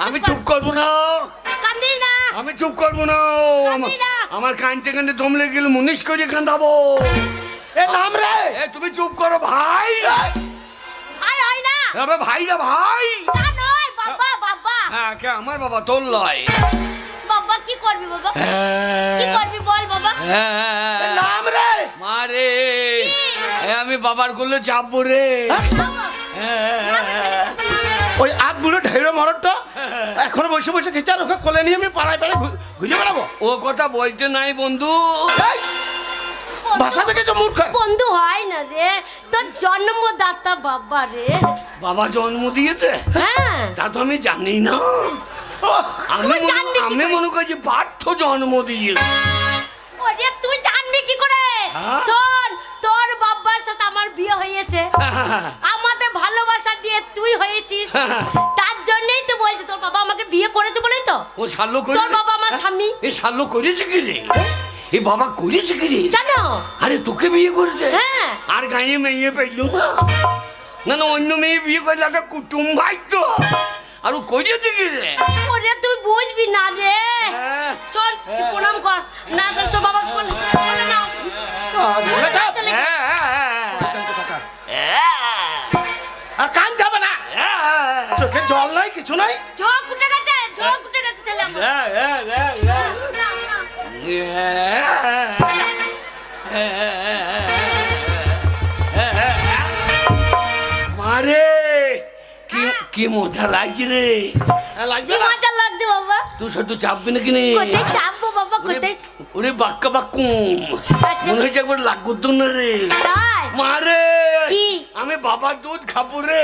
আমি চুপ করবো না, কান্দি না, আমি চুপ করবো না। আমার কানতে কানতে দম লেগে গেলে মুনিশ করে কান্দাবো। এ নাম রে, এ তুমি চুপ করো ভাই। ভাই হয় না, আরে ভাই না ভাই, না নয় বাবা, বাবা। হ্যাঁ কে আমার বাবা তোর লয়। বাবা কি করবি বাবা, কি করবি বল বাবা। এ নাম রে, মারে আমি বাবার করলে চাপবো রে। ওই আগ বুড়ো ঢেড়ো মরদটা এখন বসে বসে খেচার ওকে কোলে নিয়ে আমি পাড়ায় পাড়ায় ঘুরে বেড়াবো। ও কথা বলতে নাই বন্ধু। এই, ভাষা দেখেছো মূর্খ? বন্ধু হয় না রে, তোর জন্মদাতা বাবা রে। বাবা জন্ম দিয়েছে হ্যাঁ, তা তো আমি জানি না। তুই জানবি কি আমি করে? মনে করছি পার্থ জন্ম দিয়েছে। ওরে তুই জানবি কি করে? হ্যাঁ? শোন, তোর বাবার সাথে আমার বিয়ে হয়েছে, আমাদের ভালোবাসা দিয়ে তুই হয়েছিস, তার জন্যই তো বলছি তোর বাবা আমাকে বিয়ে করেছে বলেই তো। ও শাল্য করে তোর বাবা আমার স্বামী। এ শাল্য করেছে কি রে? এ বাবা করেছে কি রে? জানো? আরে তোকে বিয়ে করেছে? হ্যাঁ। আর গায়ে মেয়ে পেল না? না না, অন্য মেয়ে বিয়ে করলে একটা কুটুম ভাই তো। আর ও করেছে কি রে? ওরে তুই বুঝবি না রে। হ্যাঁ। শোন, তুই প্রণাম কর না, তোর বাবা বলে না। চলে গেছে। আর কান যাবে না, চোখে জল নাই কিছু নাই। ঝোঁক উঠে গেছে, ঝোঁক উঠে গেছে ছেলে আমার। না, না। মারে কি মজা লাগছে রে। লাগবে কি না? মজা লাগছে বাবা। তুই শুধু চাপবি নাকি রে? কোথায় চাপবো বাবা, কোথায়? ওরে বাক্কা বাক্কুম মনে হচ্ছে একবার লাগ করতো না রে। তাই? মারে কি? আমি বাবার দুধ খাবো রে।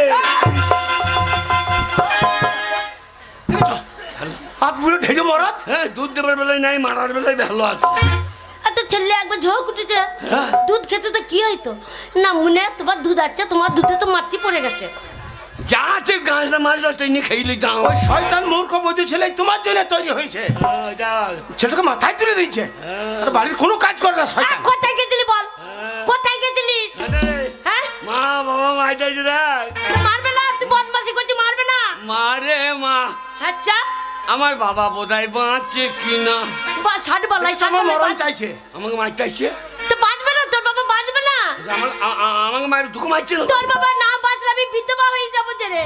আগ বুড়ো ঢেড়ো মরদ, হ্যাঁ, দুধ দেবার বেলায় নাই, মারার বেলায় ভালো আছে। আর তোর ছেলে একবার ঝোঁক উঠেছে, দুধ খেতে তো কি হইতো না, মনে তোমার দুধ আছে, তোমার দুধে তো মাছি পড়ে গেছে। যা আছে গাছটা মাছটা টেনে খেয়ে লিতাম। ওই শয়তান মূর্খ বৈদ্য ছেলে তোমার জন্য তৈরি হয়েছে, ছেলেটাকে মাথায় তুলে দিয়েছে, আর বাড়ির কোনো কাজ করে না শয়তান। কোথায় গেছিলি বল, কোথায় গেছিলিস? হ্যাঁ, মা বাবা মাইটাইছে দেখ। তুই মারবে না, তুই বদমাশি করছিস, মারবে না। মারে মা, আচ্ছা আমার বাবা বোধহয় বাঁচছে কিনা। বা ষাট বলাই, ষাট আমার মরণ বলাই চাইছে। আমাকে মারটাইছে। তো বাঁচবে না, তোর বাবা বাঁচবে না। আমাকে মার তোকে মারছে না। তোর বাবা না বাঁচলে আমি বিধবা হয়ে যাবো যে রে।